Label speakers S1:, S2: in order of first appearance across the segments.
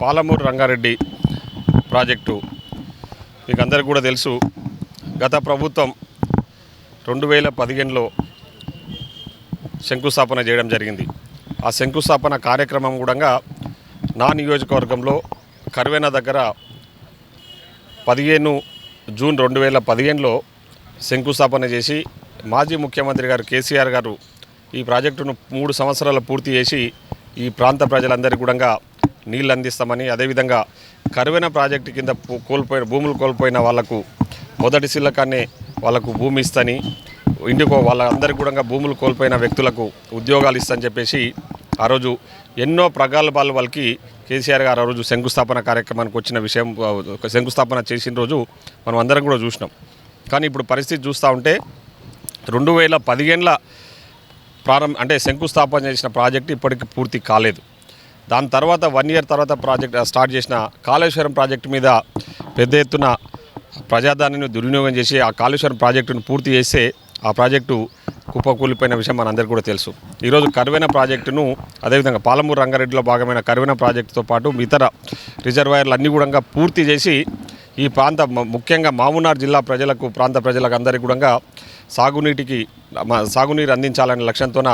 S1: Palamuru Rangareddy project మీకు అందరికీ కూడా తెలుసు. గత ప్రభుత్వం 2015లో శంకుస్థాపన చేయడం జరిగింది. ఆ శంకుస్థాపన కార్యక్రమం కూడా నా నియోజకవర్గంలో కర్వేన దగ్గర 15 జూన్ 2015లో శంకుస్థాపన చేసి మాజీ ముఖ్యమంత్రి గారు కేసీఆర్ గారు ఈ ప్రాజెక్టును 3 సంవత్సరాలు పూర్తి చేసి ఈ ప్రాంత ప్రజలందరికీ కూడా నీళ్ళు అందిస్తామని, అదేవిధంగా కర్వేన ప్రాజెక్టు కింద భూములు కోల్పోయిన వాళ్లకు మొదటి సిల్లకానే వాళ్ళకు భూమి ఇస్తని, ఇందుకో వాళ్ళందరికీ కూడా భూములు కోల్పోయిన వ్యక్తులకు ఉద్యోగాలు ఇస్తని చెప్పేసి ఆ రోజు ఎన్నో ప్రగల్భాలు వాళ్ళకి కేసీఆర్ గారు ఆ రోజు శంకుస్థాపన కార్యక్రమానికి వచ్చిన విషయం, శంకుస్థాపన చేసిన రోజు మనం అందరం కూడా చూసినాం. కానీ ఇప్పుడు పరిస్థితి చూస్తూ ఉంటే 2015 అంటే శంకుస్థాపన చేసిన ప్రాజెక్టు ఇప్పటికీ పూర్తి కాలేదు. దాని తర్వాత 1 ఇయర్ తర్వాత ప్రాజెక్ట్ స్టార్ట్ చేసిన కాళేశ్వరం ప్రాజెక్టు మీద పెద్ద ఎత్తున ప్రజాదాన్ని దుర్వినియోగం చేసి ఆ కాళేశ్వరం ప్రాజెక్టును పూర్తి చేస్తే ఆ ప్రాజెక్టు కుప్పకూలిపోయిన విషయం మనందరికీ కూడా తెలుసు. ఈరోజు కర్వేన ప్రాజెక్టును, అదేవిధంగా పాలమూరు రంగారెడ్డిలో భాగమైన కర్వేన ప్రాజెక్టుతో పాటు ఇతర రిజర్వాయర్లు అన్నీ కూడా పూర్తి చేసి ఈ ప్రాంత ముఖ్యంగా మామునార్ జిల్లా ప్రజలకు, ప్రాంత ప్రజలకు అందరికీ కూడా సాగునీరు అందించాలనే లక్ష్యంతోన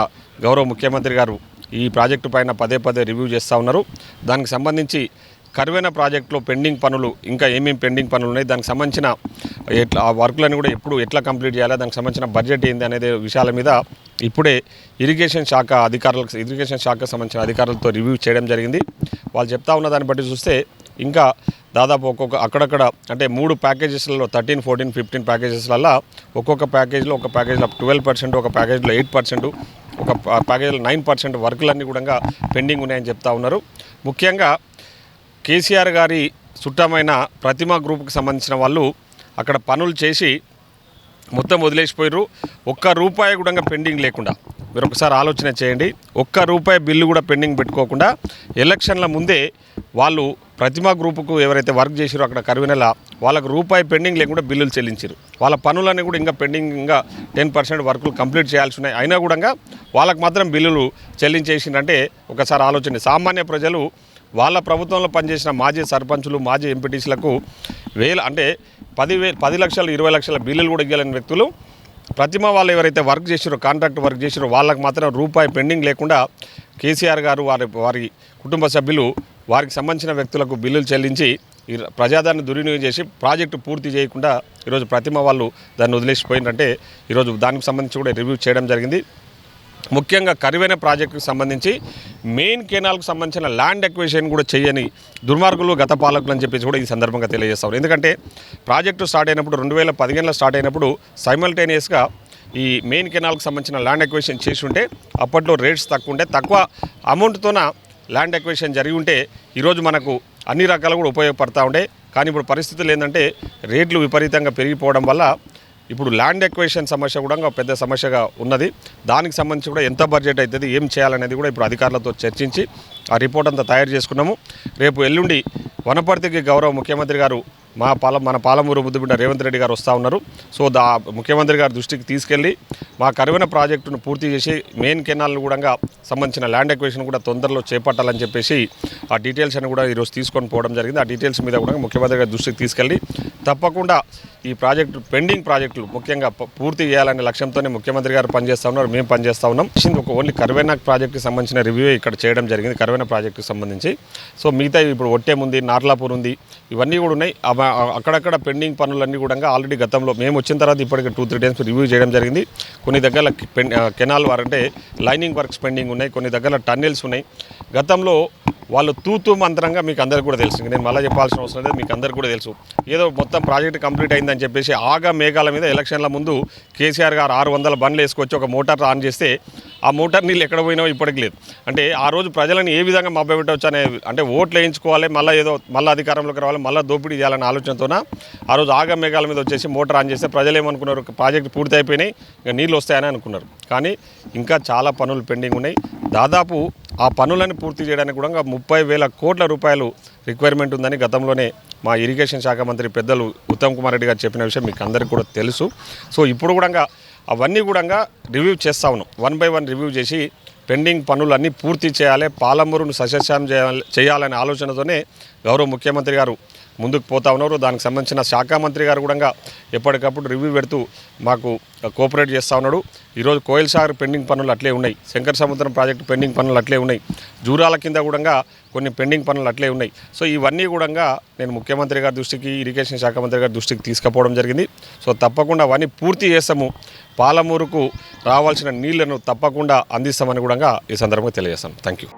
S1: గౌరవ ముఖ్యమంత్రి గారు ఈ ప్రాజెక్టు పైన పదే రివ్యూ చేస్తూ ఉన్నారు. దానికి సంబంధించి కర్వేన ప్రాజెక్టులో పెండింగ్ పనులు ఇంకా ఏమేమి పెండింగ్ పనులు ఉన్నాయి, దానికి సంబంధించిన ఆ వర్కులను కూడా ఎట్లా కంప్లీట్ చేయాలి, దానికి సంబంధించిన బడ్జెట్ ఏంది అనేది విషయాల మీద ఇప్పుడే ఇరిగేషన్ శాఖకు సంబంధించిన అధికారులతో రివ్యూ చేయడం జరిగింది. వాళ్ళు చెప్తా ఉన్న దాన్ని బట్టి చూస్తే ఇంకా దాదాపు అక్కడక్కడ అంటే 3 ప్యాకేజెస్లలో 13, 14, 15 ప్యాకేజెస్లలో ఒక్కొక్క ప్యాకేజ్లో 12%, ఒక ప్యాకేజ్లో 8%, ఒక ప్యాకేజ్లో 9% వర్కులన్నీ కూడా పెండింగ్ ఉన్నాయని చెప్తా ఉన్నారు. ముఖ్యంగా కేసీఆర్ గారి చుట్టమైన ప్రతిమా గ్రూప్కి సంబంధించిన వాళ్ళు అక్కడ పనులు చేసి మొత్తం వదిలేసిపోయారు. ₹1 కూడా పెండింగ్ లేకుండా, మీరు ఒకసారి ఆలోచన చేయండి, ₹1 బిల్లు కూడా పెండింగ్ పెట్టుకోకుండా ఎలక్షన్ల ముందే వాళ్ళు ప్రతిమా గ్రూపుకు ఎవరైతే వర్క్ చేసారో అక్కడ కర్వేనల వాళ్ళకు ₹1 పెండింగ్ లేకుండా బిల్లులు చెల్లించారు. వాళ్ళ పనులన్నీ కూడా ఇంకా పెండింగ్, ఇంకా 10% వర్కులు కంప్లీట్ చేయాల్సి ఉన్నాయి. అయినా కూడా వాళ్ళకు మాత్రం బిల్లులు చెల్లించేసిందంటే ఒకసారి ఆలోచన. సామాన్య ప్రజలు వాళ్ళ ప్రభుత్వంలో పనిచేసిన మాజీ సర్పంచులు, మాజీ ఎంపీటీసీలకు అంటే 10 లక్షలు, 20 లక్షల బిల్లులు కూడా ఇవ్వలేని వ్యక్తులు ప్రతిమ వాళ్ళు ఎవరైతే వర్క్ చేసారో, కాంట్రాక్ట్ వర్క్ చేసారో వాళ్ళకు మాత్రం ₹1 పెండింగ్ లేకుండా కేసీఆర్ గారు వారి కుటుంబ సభ్యులు వారికి సంబంధించిన వ్యక్తులకు బిల్లులు చెల్లించి ప్రజాదాన్ని దుర్వినియోగం చేసి ప్రాజెక్టు పూర్తి చేయకుండా ఈరోజు ప్రతిమ వాళ్ళు దాన్ని వదిలేసిపోయిందంటే ఈరోజు దానికి సంబంధించి కూడా రివ్యూ చేయడం జరిగింది. ముఖ్యంగా కర్వేన ప్రాజెక్టుకు సంబంధించి మెయిన్ కెనాల్కు సంబంధించిన ల్యాండ్ ఎక్విజిషన్ కూడా చేయని దుర్మార్గులు గత పాలకులు అని చెప్పేసి కూడా ఈ సందర్భంగా తెలియజేస్తారు. ఎందుకంటే ప్రాజెక్టు స్టార్ట్ అయినప్పుడు 2015లో స్టార్ట్ అయినప్పుడు సైమల్టేనియస్గా ఈ మెయిన్ కెనాల్కు సంబంధించిన ల్యాండ్ ఎక్విజిషన్ చేసి ఉంటే అప్పట్లో రేట్స్ తక్కువ అమౌంట్తోన ల్యాండ్ ఎక్విజిషన్ జరిగి ఉంటే ఈరోజు మనకు అన్ని రకాలు కూడా ఉపయోగపడతా ఉండే. కానీ ఇప్పుడు పరిస్థితులు ఏంటంటే రేట్లు విపరీతంగా పెరిగిపోవడం వల్ల ఇప్పుడు ల్యాండ్ ఎక్విజిషన్ సమస్య కూడా పెద్ద సమస్యగా ఉన్నది. దానికి సంబంధించి కూడా ఎంత బడ్జెట్ అవుతుంది, ఏం చేయాలనేది కూడా ఇప్పుడు అధికారులతో చర్చించి ఆ రిపోర్ట్ అంతా తయారు చేసుకున్నాము. రేపు ఎల్లుండి వనపర్తికి గౌరవ ముఖ్యమంత్రి గారు మన పాలమూరు ముద్దుబిడ్డ రేవంత్ రెడ్డి గారు వస్తూ ఉన్నారు. సో ముఖ్యమంత్రి గారి దృష్టికి తీసుకెళ్ళి మా కర్వేన ప్రాజెక్టును పూర్తి చేసి మెయిన్ కెనాల్ను కూడా సంబంధించిన ల్యాండ్ ఎక్విజిషన్ కూడా తొందరలో చేపట్టాలని చెప్పేసి ఆ డీటెయిల్స్ అని కూడా ఈరోజు తీసుకొని పోవడం జరిగింది. ఆ డీటెయిల్స్ మీద కూడా ముఖ్యమంత్రి గారి దృష్టికి తీసుకెళ్ళి తప్పకుండా ఈ పెండింగ్ ప్రాజెక్టులు ముఖ్యంగా పూర్తి చేయాలనే లక్ష్యంతోనే ముఖ్యమంత్రి గారు పనిచేస్తూ ఉన్నారు, మేము పనిచేస్తూ ఉన్నాం. ఓన్లీ కర్వేన ప్రాజెక్టుకి సంబంధించిన రివ్యూ ఇక్కడ చేయడం జరిగింది, కర్వేన ప్రాజెక్టుకి సంబంధించి. సో మిగతా ఇప్పుడు ఒట్టేం ఉంది, నార్లాపూర్ ఉంది, ఇవన్నీ కూడా ఉన్నాయి. అక్కడక్కడ పెండింగ్ పనులన్నీ కూడా ఆల్రెడీ గతంలో మేము వచ్చిన తర్వాత ఇప్పటికి 2-3 టైమ్స్ రివ్యూ చేయడం జరిగింది. కొన్ని దగ్గర కెనాల్ అంటే లైనింగ్ వర్క్స్ పెండింగ్ ఉన్నాయి, కొన్ని దగ్గర టన్నెల్స్ ఉన్నాయి. గతంలో వాళ్ళు తూతూ మంత్రంగా మీకు అందరికీ కూడా తెలుసు, నేను మళ్ళీ చెప్పాల్సిన అవసరం లేదు, మీకు అందరికీ కూడా తెలుసు. ఏదో మొత్తం ప్రాజెక్ట్ కంప్లీట్ అయిందని చెప్పేసి ఆగా మేఘాల మీద ఎలక్షన్ల ముందు కేసీఆర్ గారు 600 బండ్లు వేసుకొచ్చి ఒక మోటార్ ఆన్ చేస్తే ఆ మోటార్ నీళ్ళు ఎక్కడ పోయినావో ఇప్పటికి లేదు. అంటే ఆ రోజు ప్రజలను ఏ విధంగా మభ్యపెట్టవచ్చు అనే, అంటే ఓట్లు వేయించుకోవాలి, మళ్ళీ అధికారంలోకి రావాలి, మళ్ళీ దోపిడీ చేయాలనే ఆలోచనతోన ఆ రోజు ఆగా మేఘాల మీద వచ్చేసి మోటార్ ఆన్ చేస్తే ప్రజలు ఏమనుకున్నారు, ప్రాజెక్ట్ పూర్తి అయిపోయినాయి, ఇంకా నీళ్ళు వస్తాయని అనుకున్నారు. కానీ ఇంకా చాలా పనులు పెండింగ్ ఉన్నాయి. దాదాపు ఆ పనులను పూర్తి చేయడానికి కూడా 30,000 కోట్ల రూపాయలు రిక్వైర్మెంట్ ఉందని గతంలోనే మా ఇరిగేషన్ శాఖ మంత్రి పెద్దలు ఉత్తమ్ కుమార్ రెడ్డి గారు చెప్పిన విషయం మీకు అందరికీ కూడా తెలుసు. సో ఇప్పుడు కూడా అవన్నీ కూడా రివ్యూ చేస్తూ ఉన్నాం, 1 by 1 రివ్యూ చేసి పెండింగ్ పనులన్నీ పూర్తి చేయాలి, పాలమూరును సస్యశ్యామం చేయాలనే ఆలోచనతోనే గౌరవ ముఖ్యమంత్రి గారు ముందుకు పోతా ఉన్నారు. దానికి సంబంధించిన శాఖ మంత్రి గారు కూడా ఎప్పటికప్పుడు రివ్యూ పెడుతూ మాకు కోఆపరేట్ చేస్తూ ఉన్నాడు. ఈరోజు కోయిల్ సాగర్ పెండింగ్ పనులు అట్లే ఉన్నాయి, శంకర సముద్రం ప్రాజెక్టు పెండింగ్ పనులు అట్లే ఉన్నాయి, జూరాల కింద కూడా కొన్ని పెండింగ్ పనులు అట్లే ఉన్నాయి. సో ఇవన్నీ కూడా నేను ముఖ్యమంత్రి గారి దృష్టికి, ఇరిగేషన్ శాఖ మంత్రి గారి దృష్టికి తీసుకుపోవడం జరిగింది. సో తప్పకుండా అవన్నీ పూర్తి చేస్తాము, పాలమూరుకు రావాల్సిన నీళ్లను తప్పకుండా అందిస్తామని కూడా ఈ సందర్భంగా తెలియజేస్తాను. Thank you.